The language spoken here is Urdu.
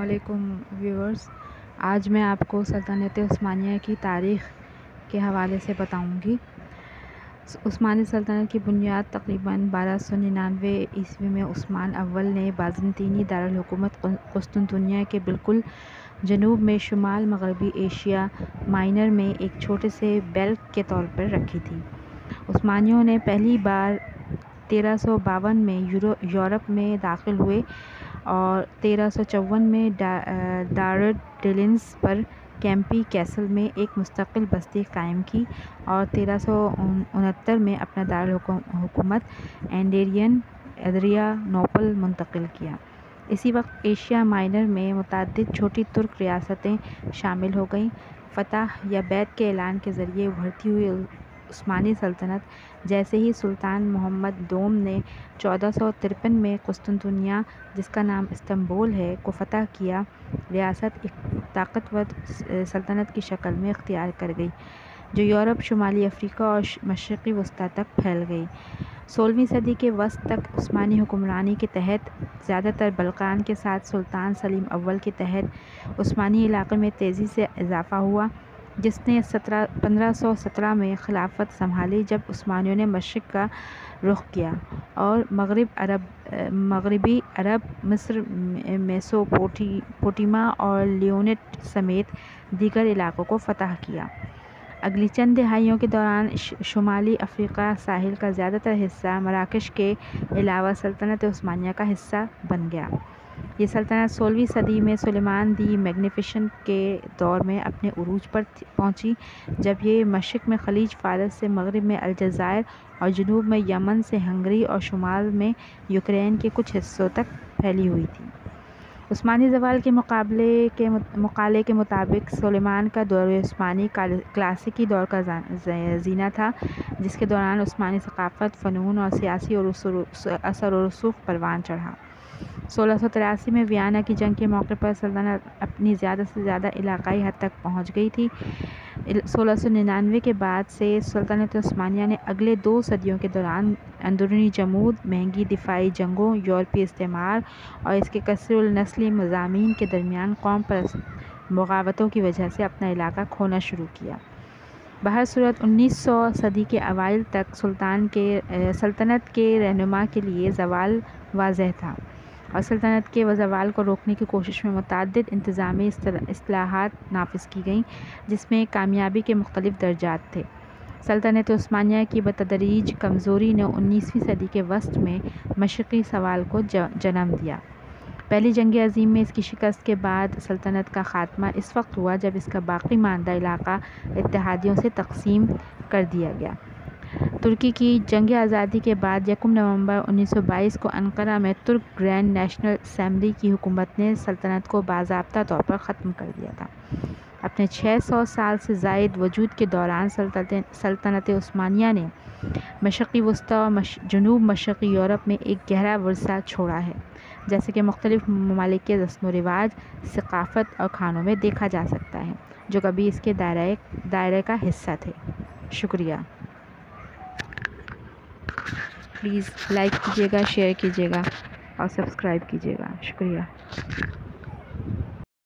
علیکم ویورز، آج میں آپ کو سلطنت عثمانیہ کی تاریخ کے حوالے سے بتاؤں گی۔ عثمانی سلطنت کی بنیاد تقریباً 1299 عیسوی میں عثمان اول نے بازنطینی دارالحکومت قسطنطنیہ کے بالکل جنوب میں شمال مغربی ایشیا مائنر میں ایک چھوٹے سے بیلٹ کے طور پر رکھی تھی۔ عثمانیوں نے پہلی بار 1352 میں یورپ میں داخل ہوئے اور 1354 میں ڈارڈنلز پر کیمپی کیسل میں ایک مستقل بستی قائم کی اور 1369 میں اپنا دارالحکومت ایڈریا نوبل منتقل کیا۔ اسی وقت ایشیا مائنر میں متعدد چھوٹی ترک ریاستیں شامل ہو گئیں۔ فتح یا بیعت کے اعلان کے ذریعے ابھرتی ہوئی عثمانی سلطنت جیسے ہی سلطان محمد دوم نے 1453 میں قسطنطنیہ، جس کا نام استنبول ہے، کو فتح کیا، ریاست ایک طاقتور سلطنت کی شکل میں اختیار کر گئی جو یورپ، شمالی افریقہ اور مشرقی وسطیٰ تک پھیل گئی۔ 16ویں صدی کے وسط تک عثمانی حکمرانی کے تحت زیادہ تر بلقان کے ساتھ سلطان سلیم اول کے تحت عثمانی علاقے میں تیزی سے اضافہ ہوا، جس نے 1517 میں خلافت سنبھالی جب عثمانیوں نے مشرق کا رخ کیا اور مغربی عرب، مصر، میسوپوٹیمیا اور لیونٹ سمیت دیگر علاقوں کو فتح کیا۔ اگلی چند دہائیوں کے دوران شمالی افریقہ ساحل کا زیادہ تر حصہ مراکش کے علاوہ سلطنت عثمانیہ کا حصہ بن گیا۔ یہ سلطنت 16ویں صدی میں سلیمان دی میگنیفیسنٹ کے دور میں اپنے عروج پر پہنچی، جب یہ مشرق میں خلیج فارس سے، مغرب میں الجزائر اور جنوب میں یمن سے ہنگری اور شمال میں یوکرین کے کچھ حصوں تک پھیلی ہوئی تھی۔ عثمانی زوال کے مقالے کے مطابق سلیمان کا دور عثمانی کلاسیکی دور کا زینہ تھا، جس کے دوران عثمانی ثقافت، فنون اور سیاسی اثر و رسوخ پروان چڑھا۔ 1683 میں ویانا کی جنگ کے موقع پر سلطنت اپنی زیادہ سے زیادہ علاقائی حد تک پہنچ گئی تھی۔ 1699 کے بعد سے سلطنت عثمانیہ نے اگلے 2 صدیوں کے دوران اندرونی جمود، مہنگی دفاعی جنگوں، یورپی استعمار اور اس کے کثیر النسلی مضامین کے درمیان قوم پرست بغاوتوں کی وجہ سے اپنا علاقہ کھونا شروع کیا۔ بہرصورت 1900 صدی کے اوائل تک سلطنت کے رہنما کے لیے زوال واضح تھا اور سلطنت کے زوال کو روکنے کی کوشش میں متعدد انتظامی اصلاحات نافذ کی گئیں، جس میں کامیابی کے مختلف درجات تھے۔ سلطنت عثمانیہ کی بتدریج کمزوری نے 19ویں صدی کے وسط میں مشرقی زوال کو جنم دیا۔ پہلی جنگ عظیم میں اس کی شکست کے بعد سلطنت کا خاتمہ اس وقت ہوا جب اس کا باقی ماندہ علاقہ اتحادیوں سے تقسیم کر دیا گیا۔ ترکی کی جنگ آزادی کے بعد 1 نومبر 1922 کو انقرہ میں ترک گرینڈ نیشنل اسمبلی کی حکومت نے سلطنت کو باضابطہ طور پر ختم کر دیا تھا۔ اپنے 600 سال سے زائد وجود کے دوران سلطنت عثمانیہ نے مشرقی وسطیٰ اور جنوب مشرقی یورپ میں ایک گہرا ورثہ چھوڑا ہے، جیسے کہ مختلف ممالک کے رسم و رواج، ثقافت اور کھانوں میں دیکھا جا سکتا ہے، جو کبھی اس کے دائرے کا حصہ تھے۔ شکریہ۔ پلیز لائک کیجیے گا، شیئر کیجیے گا اور سبسکرائب کیجیے گا۔ شکریہ۔